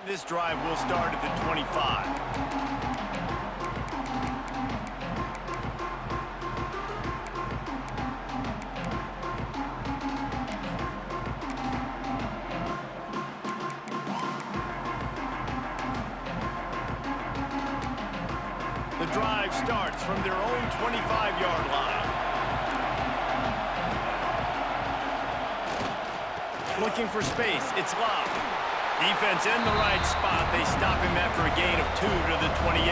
This drive will start at the 25. The drive starts from their own 25-yard line. Looking for space, it's Love. Defense in the right spot. They stop him after a gain of 2 to the 28.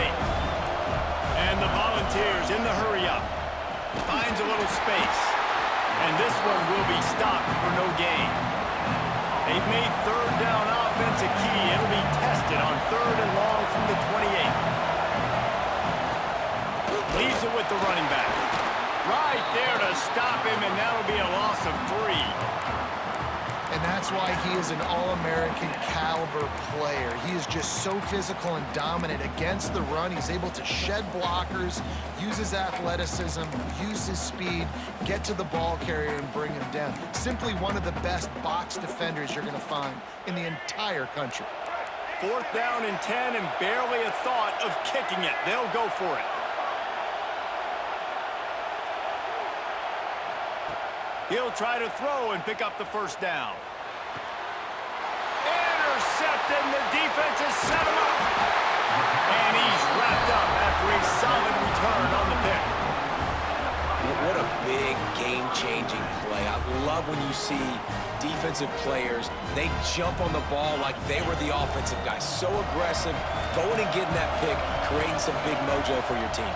And the Volunteers in the hurry-up. Finds a little space. And this one will be stopped for no gain. They've made third down offense a key. It'll be tested on 3rd and long from the 28. Leaves it with the running back. Right there to stop him, and that'll be a loss of 3. And that's why he is an All-American caliber player. He is just so physical and dominant against the run. He's able to shed blockers, use his athleticism, use his speed, get to the ball carrier and bring him down. Simply one of the best box defenders you're going to find in the entire country. 4th down and 10, and barely a thought of kicking it. They'll go for it. He'll try to throw and pick up the 1st down. Intercepted, and the defense has set him up. And he's wrapped up after a solid return on the pick. What a big game-changing play. I love when you see defensive players, they jump on the ball like they were the offensive guys. So aggressive, going and getting that pick, creating some big mojo for your team.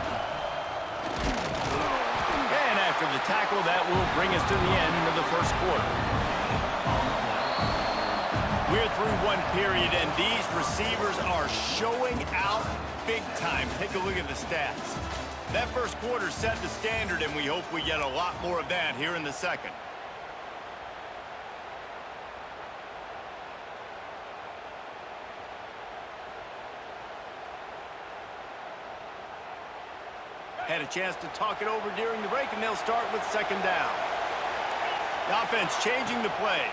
After the tackle, that will bring us to the end of the 1st quarter. We're through one period, and these receivers are showing out big time. Take a look at the stats. That 1st quarter set the standard, and we hope we get a lot more of that here in the 2nd. Had a chance to talk it over during the break, and they'll start with 2nd down. The offense changing the play.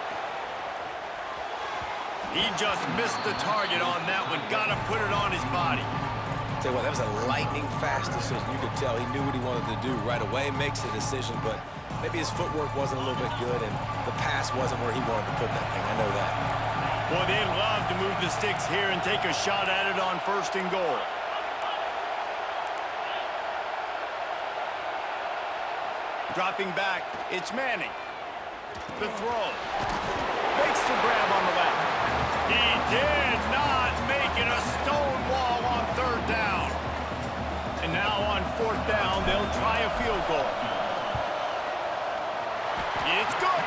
He just missed the target on that one. Got to put it on his body. Tell you what, that was a lightning-fast decision. You could tell he knew what he wanted to do right away, makes the decision, but maybe his footwork wasn't a little bit good, and the pass wasn't where he wanted to put that thing. I know that. Boy, they'd love to move the sticks here and take a shot at it on 1st and goal. Dropping back, it's Manning. The throw. Makes the grab on the left. He did not make it a stone wall on 3rd down. And now on 4th down, they'll try a field goal. It's good.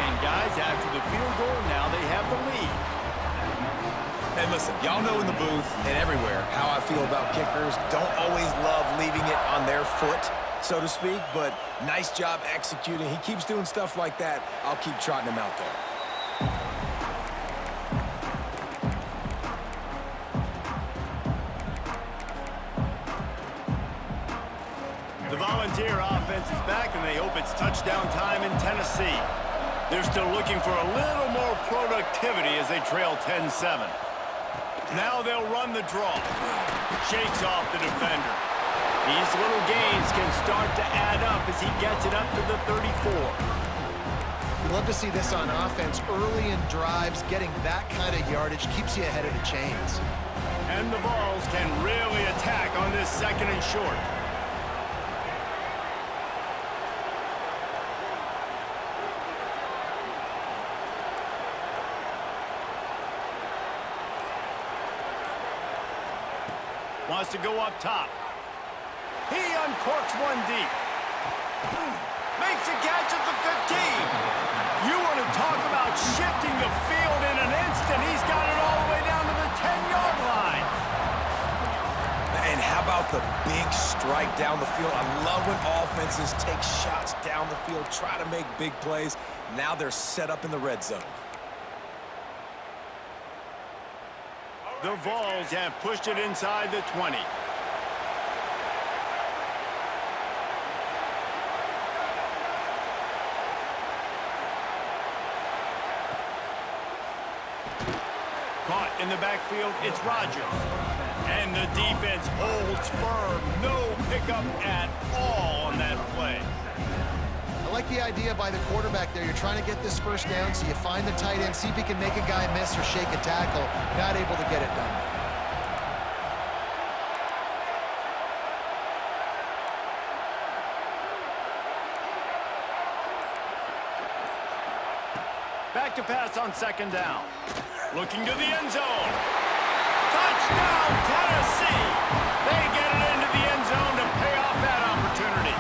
And guys, after the field goal, now they have the lead. And listen, y'all know in the booth and everywhere how I feel about kickers. Don't always love leaving it on their foot, so to speak, but nice job executing. He keeps doing stuff like that. I'll keep trotting him out there. The Volunteer offense is back, and they hope it's touchdown time in Tennessee. They're still looking for a little more productivity as they trail 10-7. Now they'll run the draw. Shakes off the defender. These little gains can start to add up as he gets it up to the 34. We love to see this on offense. Early in drives, getting that kind of yardage keeps you ahead of the chains. And the Vols can really attack on this 2nd and short. Wants to go up top. He uncorks one deep. Makes a catch at the 15. You want to talk about shifting the field in an instant. He's got it all the way down to the 10-yard line. And how about the big strike down the field? I love when offenses take shots down the field, try to make big plays. Now they're set up in the red zone. The Vols have pushed it inside the 20. Caught in the backfield, it's Rodgers. And the defense holds firm. No pickup at all on that play. I like the idea by the quarterback there. You're trying to get this first down, so you find the tight end, see if he can make a guy miss or shake a tackle. Not able to get it done. Back to pass on second down. Looking to the end zone. Touchdown, Tennessee! They get it into the end zone to pay off that opportunity.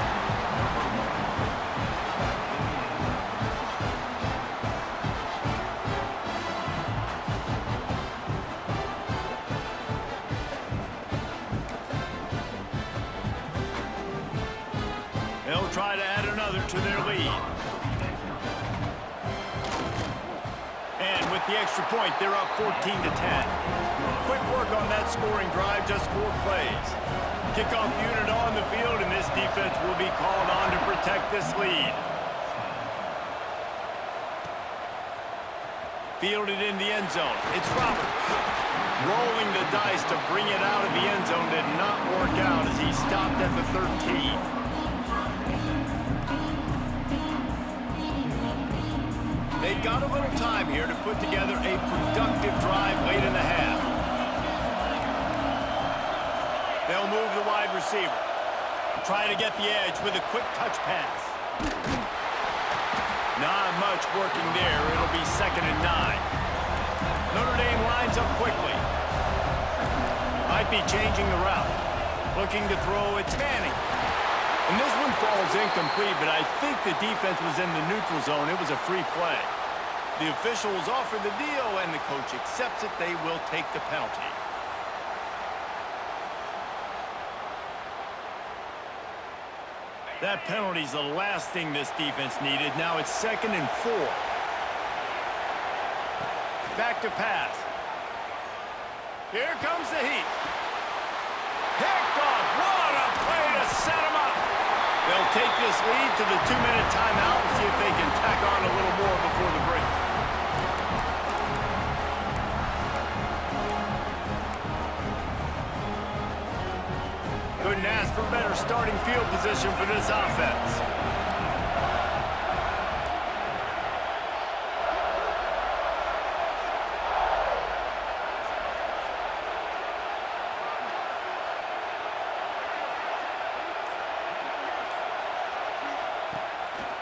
They'll try to add another to their lead. And with the extra point, they're up 14-10. Quick work on that scoring drive, just 4 plays. Kickoff unit on the field, and this defense will be called on to protect this lead. Fielded in the end zone. It's Roberts. Rolling the dice to bring it out of the end zone did not work out as he stopped at the 13. They've got a little time here to put together a productive drive late in the half. They'll move the wide receiver. Try to get the edge with a quick touch pass. Not much working there. It'll be 2nd and 9. Notre Dame lines up quickly. Might be changing the route. Looking to throw, it's Manning. And this one falls incomplete, but I think the defense was in the neutral zone. It was a free play. The officials offer the deal, and the coach accepts it. They will take the penalty. That penalty's the last thing this defense needed. Now it's 2nd and 4. Back to pass. Here comes the heat. Picked off. What a play to set him up. They'll take this lead to the 2-minute timeout and see if they can tack on a little more before the break. Couldn't ask for better starting field position for this offense.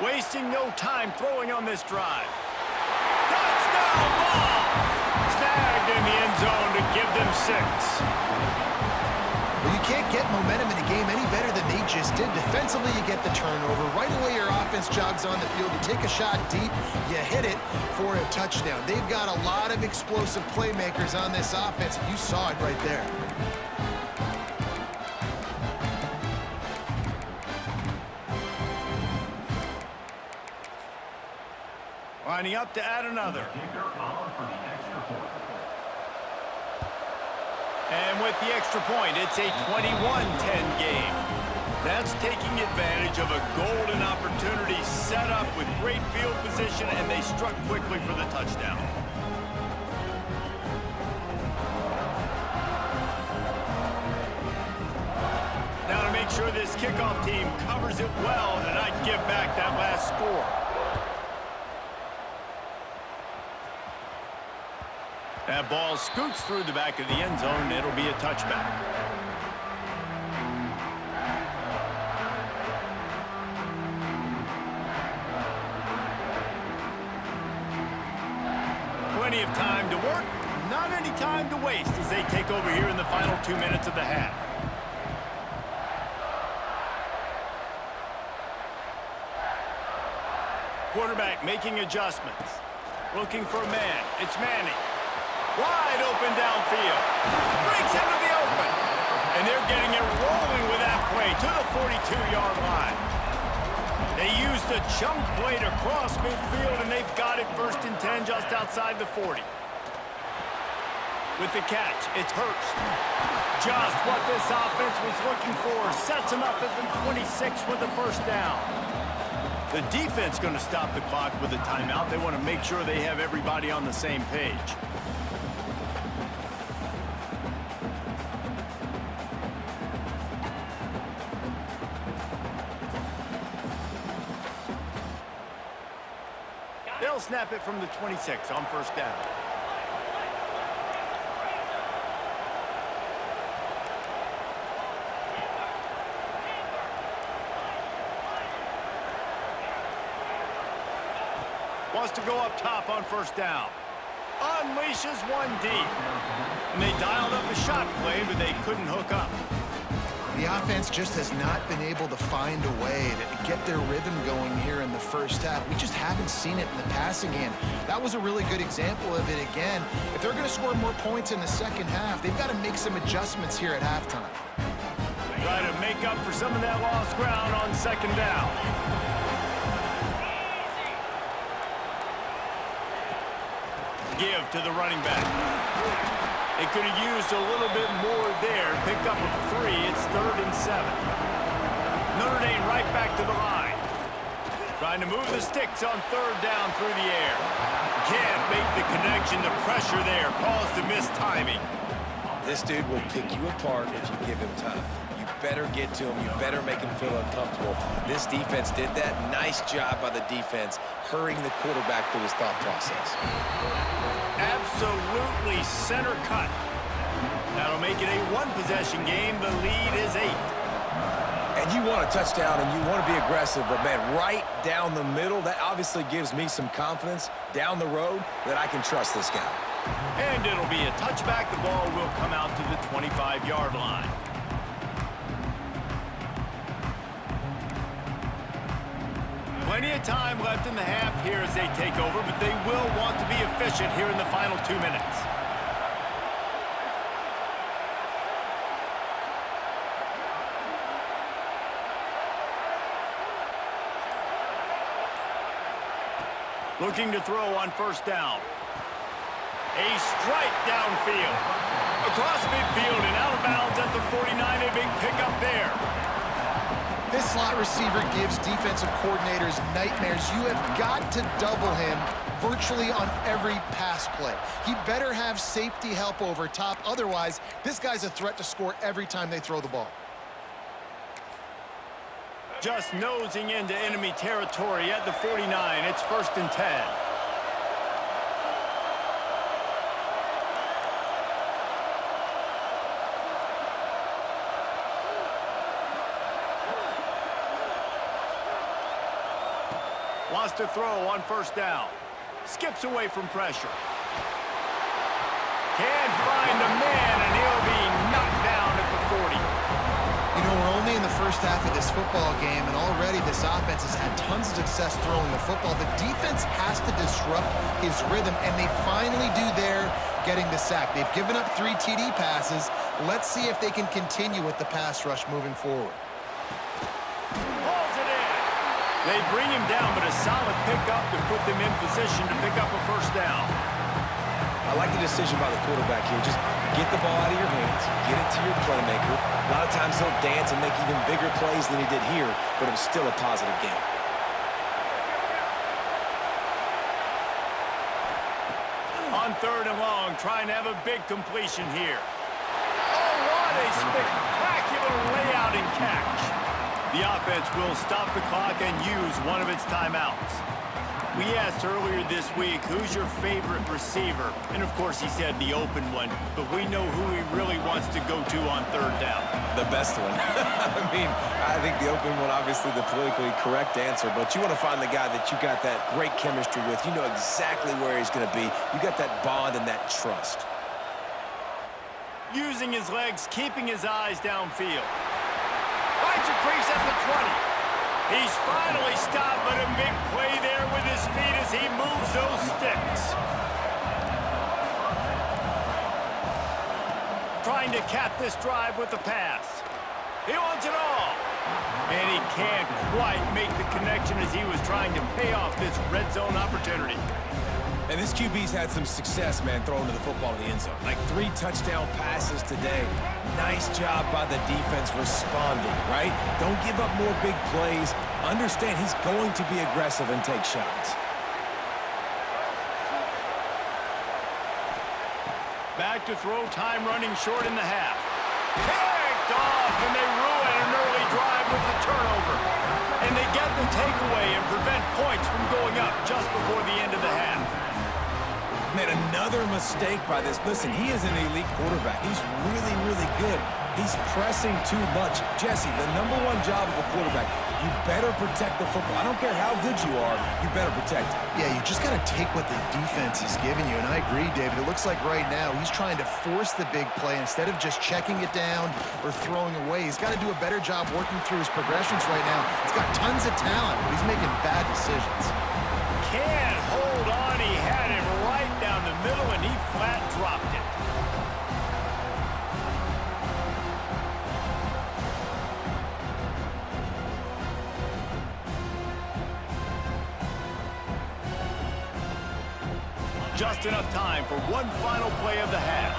Wasting no time throwing on this drive. Touchdown ball! Snagged in the end zone to give them 6. Well, you can't get momentum in a game any better than they just did. Defensively, you get the turnover. Right away, your offense jogs on the field. You take a shot deep, you hit it for a touchdown. They've got a lot of explosive playmakers on this offense. You saw it right there. Lining up to add another. And with the extra point, it's a 21-10 game. That's taking advantage of a golden opportunity set up with great field position, and they struck quickly for the touchdown. Now to make sure this kickoff team covers it well and not give back that last score. That ball scoots through the back of the end zone, and it'll be a touchback. Plenty of time to work, not any time to waste as they take over here in the final 2 minutes of the half. Quarterback making adjustments. Looking for a man. It's Manning. Wide open downfield. Breaks into the open. And they're getting it rolling with that play to the 42-yard line. They used a chunk play to cross midfield, and they've got it 1st and 10 just outside the 40. With the catch, it's Hurst. Just what this offense was looking for. Sets him up at the 26 with the first down. The defense going to stop the clock with a timeout. They want to make sure they have everybody on the same page. They'll snap it from the 26 on first down. Wants to go up top on first down. Unleashes one deep. And they dialed up a shot play, but they couldn't hook up. The offense just has not been able to find a way to get their rhythm going here in the first half. We just haven't seen it in the passing game. That was a really good example of it again. If they're going to score more points in the second half, they've got to make some adjustments here at halftime. Try to make up for some of that lost ground on second down. Give to the running back. They could have used a little bit more there. Picked up a 3. It's 3rd and 7. Notre Dame right back to the line. Trying to move the sticks on 3rd down through the air. Can't make the connection. The pressure there caused the missed timing. This dude will pick you apart if you give him time. You better get to him. You better make him feel uncomfortable. This defense did that. Nice job by the defense, hurrying the quarterback through his thought process. Absolutely center cut. That'll make it a one-possession game. The lead is 8. And you want a touchdown and you want to be aggressive, but man, right down the middle, that obviously gives me some confidence down the road that I can trust this guy. And it'll be a touchback. The ball will come out to the 25-yard line. Plenty of time left in the half here as they take over, but they will want to be efficient here in the final 2 minutes. Looking to throw on first down. A strike downfield. Across midfield and out of bounds at the 49. A big pickup there. This slot receiver gives defensive coordinators nightmares. You have got to double him virtually on every pass play. He better have safety help over top. Otherwise, this guy's a threat to score every time they throw the ball. Just nosing into enemy territory at the 49. It's 1st and 10. Wants to throw on first down. Skips away from pressure. Can't find a man, and he'll be knocked down at the 40. You know, we're only in the first half of this football game, and already this offense has had tons of success throwing the football. The defense has to disrupt his rhythm, and they finally do there, getting the sack. They've given up 3 TD passes. Let's see if they can continue with the pass rush moving forward. They bring him down, but a solid pickup to put them in position to pick up a first down. I like the decision by the quarterback here. Just get the ball out of your hands, get it to your playmaker. A lot of times he'll dance and make even bigger plays than he did here, but it was still a positive game. On 3rd and long, trying to have a big completion here. Oh, what a spectacular layout and catch. The offense will stop the clock and use one of its timeouts. We asked earlier this week, who's your favorite receiver? And of course he said the open one, but we know who he really wants to go to on 3rd down. The best one. I mean, I think the open one, obviously the politically correct answer, but you want to find the guy that you got that great chemistry with. You know exactly where he's going to be. You got that bond and that trust. Using his legs, keeping his eyes downfield. Finds a crease at the 20. He's finally stopped, but a big play there with his feet as he moves those sticks. Trying to cap this drive with the pass. He wants it all. And he can't quite make the connection as he was trying to pay off this red zone opportunity. And this QB's had some success, man, throwing to the football in the end zone. Like 3 touchdown passes today. Nice job by the defense responding, right? Don't give up more big plays. Understand he's going to be aggressive and take shots. Back to throw, time running short in the half. Picked off, and they ruin an early drive with the turnover. And they get the takeaway and prevent points from going up just before the end of the half. Man, another mistake by this. Listen, he is an elite quarterback. He's really, really good. He's pressing too much. Jesse, the #1 job of a quarterback, you better protect the football. I don't care how good you are, you better protect it. Yeah, you just got to take what the defense is giving you, and I agree, David. It looks like right now he's trying to force the big play instead of just checking it down or throwing away. He's got to do a better job working through his progressions right now. He's got tons of talent, but he's making bad decisions. Can't hold on. He had it right down the middle, and he flat dropped it. Just enough time for one final play of the half.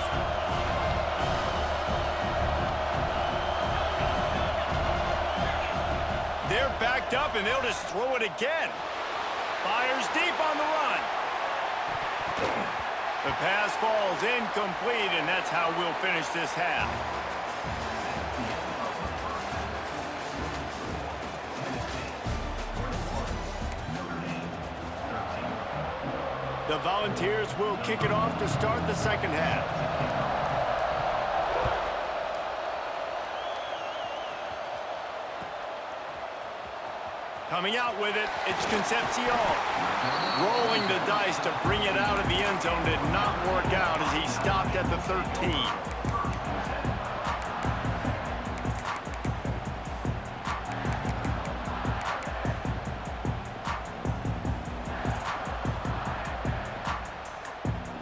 They're backed up, and they'll just throw it again. Fires deep on the run. The pass falls incomplete, and that's how we'll finish this half. The Volunteers will kick it off to start the second half. Coming out with it, it's Concepcion. Rolling the dice to bring it out of the end zone did not work out as he stopped at the 13.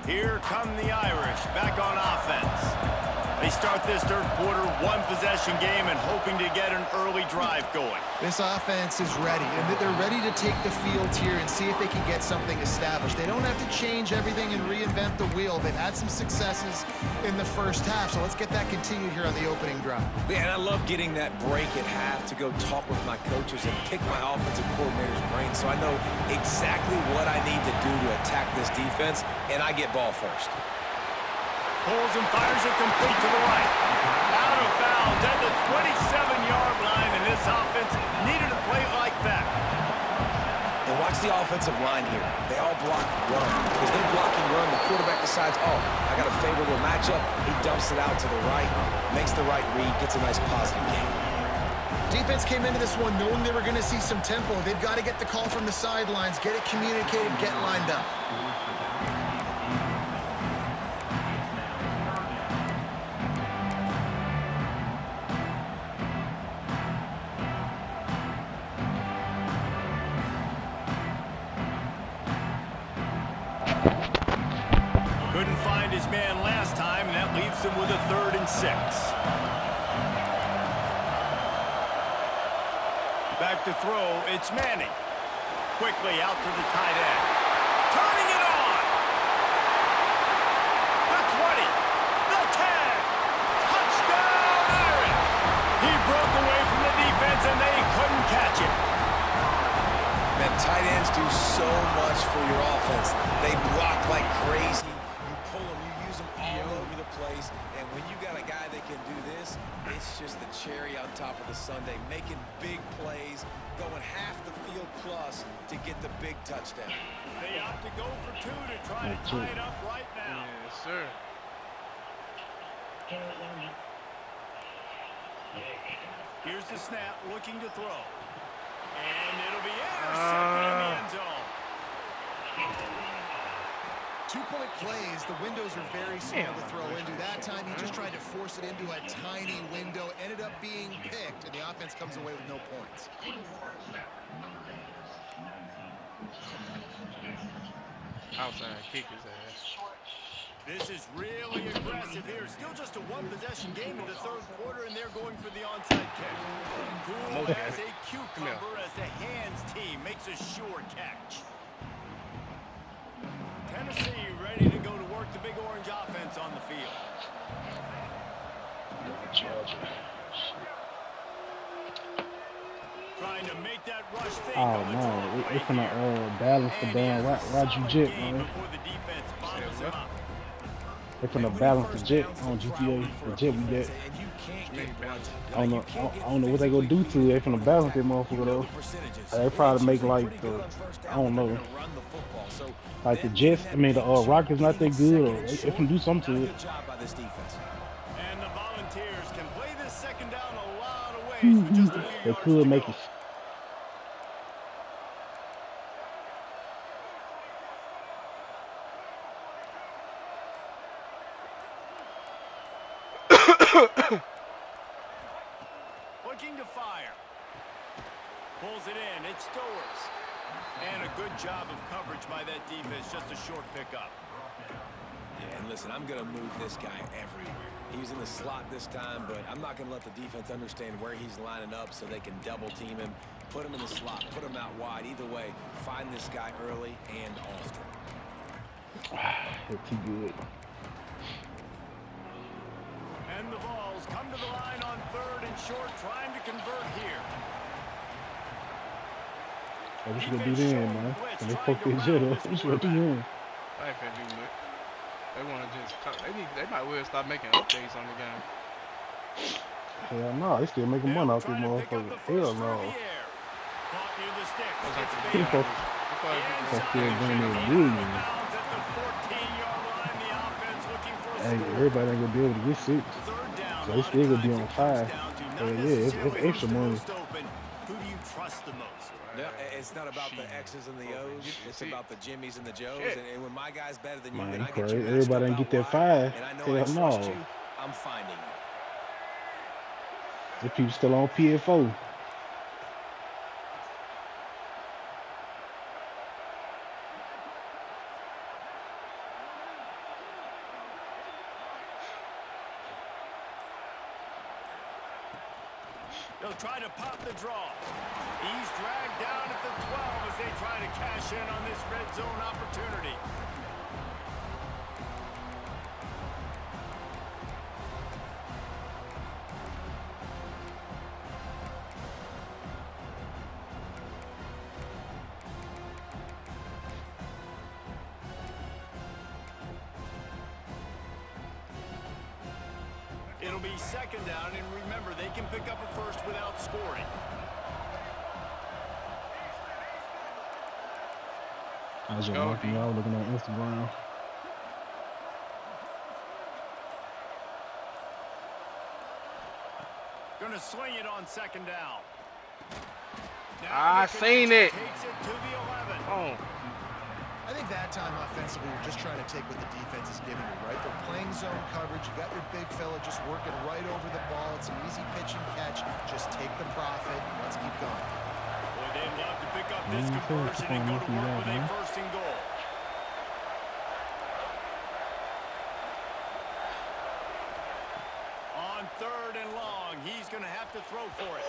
Here come the Irish, back on offense. They start this third quarter one-possession game and hoping to get an early drive going. This offense is ready, and they're ready to take the field here and see if they can get something established. They don't have to change everything and reinvent the wheel. They've had some successes in the first half, so let's get that continued here on the opening drive. Man, I love getting that break at half to go talk with my coaches and kick my offensive coordinator's brain so I know exactly what I need to do to attack this defense, and I get ball first. Pulls and fires it complete to the right. Out of bounds at the 27-yard line, and this offense needed a play like that. And watch the offensive line here. They all block run. Because they're blocking run, the quarterback decides, oh, I got a favorable matchup. He dumps it out to the right, makes the right read, gets a nice positive game. Defense came into this one knowing they were going to see some tempo. They've got to get the call from the sidelines, get it communicated, get lined up. Couldn't find his man last time, and that leaves him with a 3rd and 6. Back to throw, it's Manning. Quickly out to the tight end. Turning it on! The 20, the 10, touchdown Irish! He broke away from the defense, and they couldn't catch him. Man, tight ends do so much for your offense. They block like crazy. You pull them, you use them all over the place. And when you got a guy that can do this, it's just the cherry on top of the sundae, making big plays, going half the field plus to get the big touchdown. They opt to go for 2 to try to tie it up right now. Yes, sir. Here's the snap, looking to throw. And it'll be intercepted in the end zone. 2-point plays, the windows are very small to throw into. That time he just tried to force it into a tiny window, ended up being picked, and the offense comes away with no points. Outside kick his ass. This is really aggressive here. Still just a one-possession game in the third quarter, and they're going for the onside kick. Cool as a cucumber as the hands team makes a sure catch. Tennessee ready to go to work the Big Orange offense on the field. Trying to make that rush thing. Oh man, we finna balance the damn Roger Jit, man. Before the defense bottoms him up. They finna balance the jet on GTA. The jet we get. And you can't get blunted. I don't know. You can't get I don't know what they gonna do to it. They finna balance that motherfucker though. They probably make like the, I don't know, like the Jets. I mean the Rockets not that good. Or they finna do something to it. Good job by this defense. And the Volunteers can play this second down a lot of ways with just a few They yards could to make go. it. Looking to fire. Pulls it in. It's Stowers. And a good job of coverage by that defense. Just a short pickup. Yeah, and listen, I'm going to move this guy everywhere. He was in the slot this time, but I'm not going to let the defense understand where he's lining up so they can double team him, put him in the slot, put him out wide. Either way, find this guy early and often. They're too good. And the Vols come to the line on 3rd and short, trying to convert here. What you gonna do then, man? When they fuck this shit up, what you gonna do then? I ain't finna do much. They wanna just they might well start making updates on the game. Hell no, they still making money off this motherfucker. Hell no. Caught near the stick. Those are It's the Bailey. People Inside. still bring in Out millions. of bounds at the 14-yard line. The offense looking for a Hey, score. everybody ain't gonna be able to get 6. Third down, So a they lot still of gonna be times on it 5. comes down to not Hell yeah, it's necessarily extra who's the money. most open. Who do you trust the most? No, it's not about the X's and the O's. It's about the Jimmies and the Joes. And when my guy's better than you, Man, and you I get crazy. you matched Everybody up ain't out get that wide, 5. and I know Hell I trust no. you, I'm finding you. The people still on PFO. They'll try to pop the draw. He's dragged down at the 12 as they try to cash in on this red zone opportunity. It'll be second down, and remember, they can pick up a first without scoring. I was just Go, walking D. out looking on Instagram. Gonna swing it on second down. I seen it. Takes it to the 11. Oh, I think that time offensively, you're just trying to take what the defense is giving you, right? They're playing zone coverage. You got your big fella just working right over the ball. It's an easy pitch and catch. Just take the profit. Let's keep going. Boy, they'd love to pick up this Man, conversion and go to man. work with a first and goal. On 3rd and long, he's going to have to throw for it.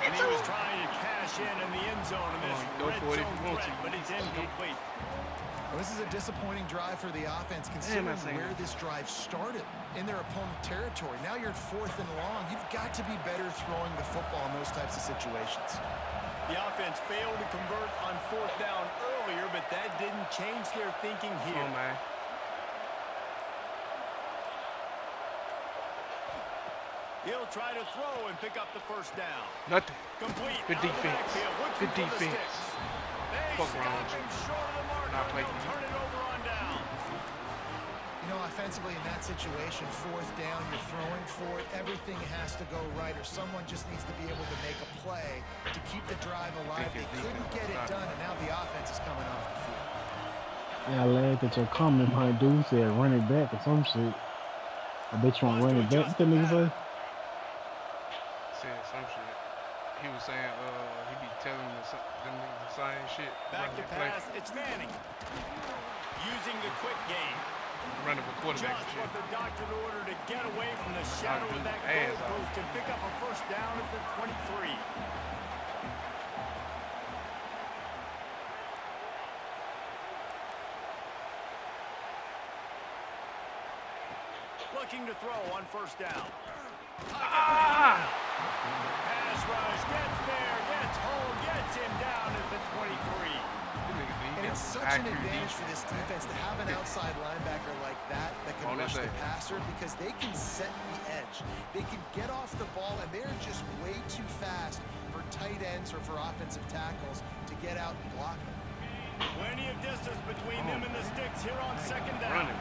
And he was trying to cash in the end zone in this Go red for it if zone you want threat, to. but it's incomplete. Well, this is a disappointing drive for the offense considering where this drive started in their opponent territory. Now you're at 4th and long. You've got to be better throwing the football in those types of situations. The offense failed to convert on 4th down earlier, but that didn't change their thinking here. oh man. He'll try to throw and pick up the first down. Nothing. Complete. Good out of the defense. backfield, looking Good for the defense. sticks. They Fuck wrong stop with you. him short of the marker, Not and playing they'll you. turn it over on downs. You know, offensively in that situation, 4th down, you're throwing for it. Everything has to go right, or someone just needs to be able to make a play to keep the drive alive. They couldn't get it done, and now the offense is coming off the field. Yeah, I laughed at your comment, my dude said run it back or some shit. I bet you want to run it back. What that nigga say? Said some shit. He was saying, he be telling them the same shit. Back to running the play, pass. It's Manning. Using the quick game. running for quarterback Just and what shit. the doctor ordered to get away from the shadow of that ass off. goalpost and pick up a first down at the 23. Looking to throw on first down. Pass rush, gets there, gets home, gets him down at the 23. And it's such such an accurate advantage for defense, this defense to have an outside linebacker like that can On rush his the edge. passer because they can set the edge. They can get off the ball, and they're just way too fast for tight ends or for offensive tackles to get out and block them. Plenty of distance between them and the sticks here on second down. Running.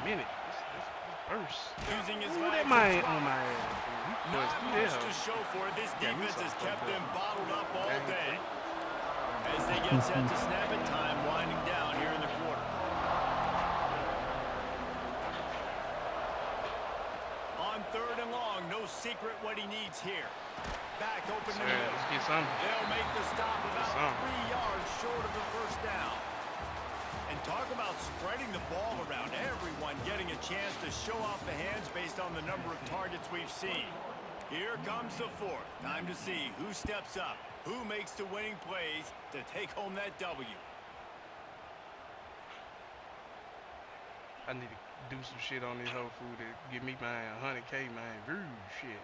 Minute. This burst. Using his Ooh, legs that and might throwing. on my ass. He Not pushed much through to show for it. This Yeah, defense we has saw kept that. them bottled up all Dang. day. As they get set to snap it, time winding down here in the quarter. On third and long, no secret what he needs here. Back open in the middle. Let's get something. They'll make the stop about some. 3 yards short of the first down. And talk about spreading the ball around. Everyone getting a chance to show off the hands based on the number of targets we've seen. Here comes the fourth. Time to see who steps up, who makes the winning plays to take home that W. I need to do some shit on this whole food to give me my 100K, man. Ooh, shit.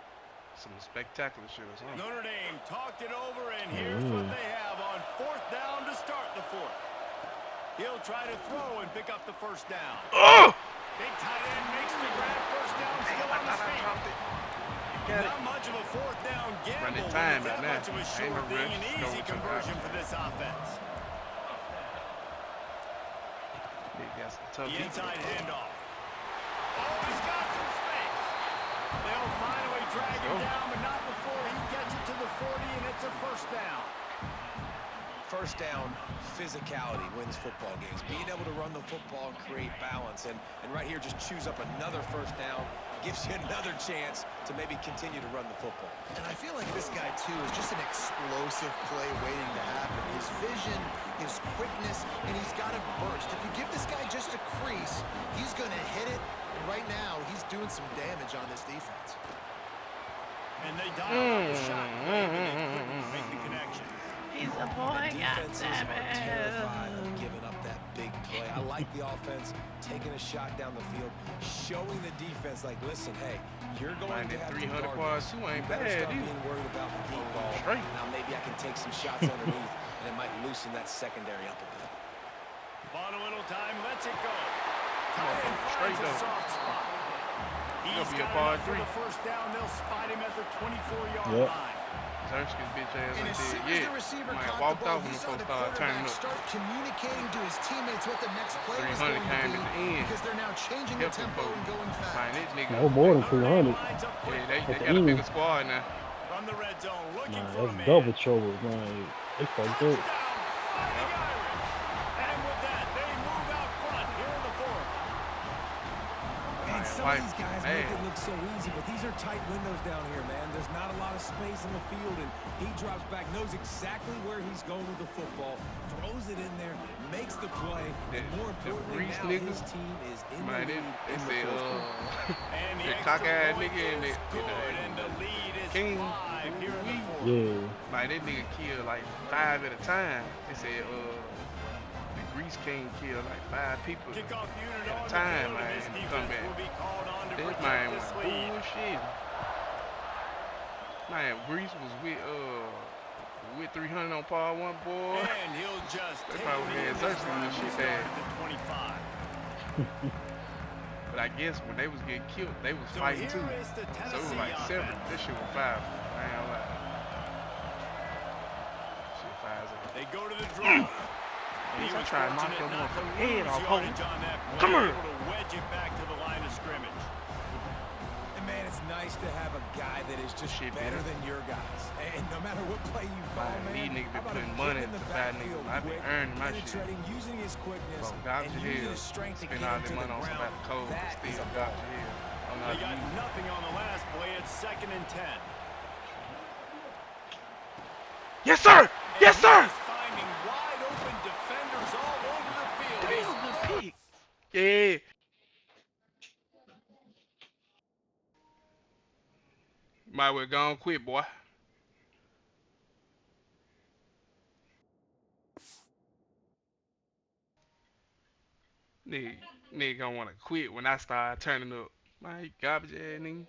Some spectacular shit or something. Notre Dame talked it over, and here's what they have on fourth down to start the fourth. He'll try to throw and pick up the first down. Oh! Big tight end makes the grab, first down, still on his feet. Not much of a fourth down gamble, Running but time it's that right now. much of a Ain't sure no thing, rush. an Go easy to the conversion outside. for this offense. They got some tough The defense. inside handoff. Oh, he's got some space. They'll finally drag him down, but not before he gets it to the 40, and it's a first down. First down, physicality wins football games. Being able to run the football and create balance. And right here, just choose up another first down. Gives you another chance to maybe continue to run the football. And I feel like this guy, too, is just an explosive play waiting to happen. His vision, his quickness, and he's got a burst. If you give this guy just a crease, he's going to hit it. And right now, he's doing some damage on this defense. And they dial up the shot, but they couldn't make the connection. He's a boy, Defenses are terrified of giving up that big play. I like the offense taking a shot down the field, showing the defense like, listen, hey, you're going to have to 300 guard quads, this. you ain't better bad, start dude. being worried about the deep ball. Straight. Now maybe I can take some shots underneath, and it might loosen that secondary up a bit. Bought a little time, lets it go. Come on, Tight end straight finds a though. soft spot. He's Gonna be a got bar enough for three. the first down. They'll spot him at the 24-yard Yep. line. Zerskis bitch ass And ain't as soon dead as yet. the receiver Might caught have the walked ball, off when you the saw folks the started turning quarterback up. start communicating to his teammates what the next play was 300 going to came be at the end. because they're now changing the Helped them tempo both. and going Man, fast. that nigga. No more than Notre Dame 300. lines up Yeah, quickly they At the got a bigger end. squad now. from the red zone, looking Nah, for a that's man. double trouble, man. They fucked up. Touchdown, Fighting Irish. And with that, they move out front here in the fourth. And some Like, of these guys man. make it look so easy, but these are tight windows down here, man. There's not a lot of space in the field, and he drops back, knows exactly where he's going with the football, throws it in there, makes the play, and more importantly, Reese now niggas, his team is in the Man, lead they in the said, fourth quarter. And the that extra cockeyed point nigga and is the- good, and the lead is King. 5 here in the fourth. Yeah. Man, that nigga killed like 5 at a time. They said, the Grease King killed like 5 people. Kickoff unit At a on the time, field, and man, this to defense come back. will be called on to This protect man this was lead. bullshit. Man, Grease was with 300 on par one, boy. And he'll just They take probably it in had this Xerxes run and shit to bad. start at the 25. But I guess when they was getting killed, they was So fighting here too. is the So it Tennessee was like 7. offense. This shit was 5. I ain't gonna lie. Shit 5. They go to the draw. And he Bitch, I was tried to knock fortunate your not to motherfucking lose head off, yardage homie. on that play, Come here. able to wedge it back to the line of scrimmage. And man, it's nice to have a guy that is just Shit, better man. than your guys. And no matter what play you call, Man, these man, niggas how been about putting him money getting in the to buy backfield niggas. I been quick, earning my shit. penetrating, using his quickness, Bro, garbage and using hill. his strength to Spend get all him the to the money on some ground. about cold, but That is still a garbage ball. hill. I'm They not got used. nothing on the last play. It's 2nd and 10. Yes, sir! Yes, sir! He's finding wide open defenders all over the field. He's Damn, good pick. Yeah. Might well go on quit, boy. Nigga gonna wanna quit when I start turning up. My garbage ass nigga.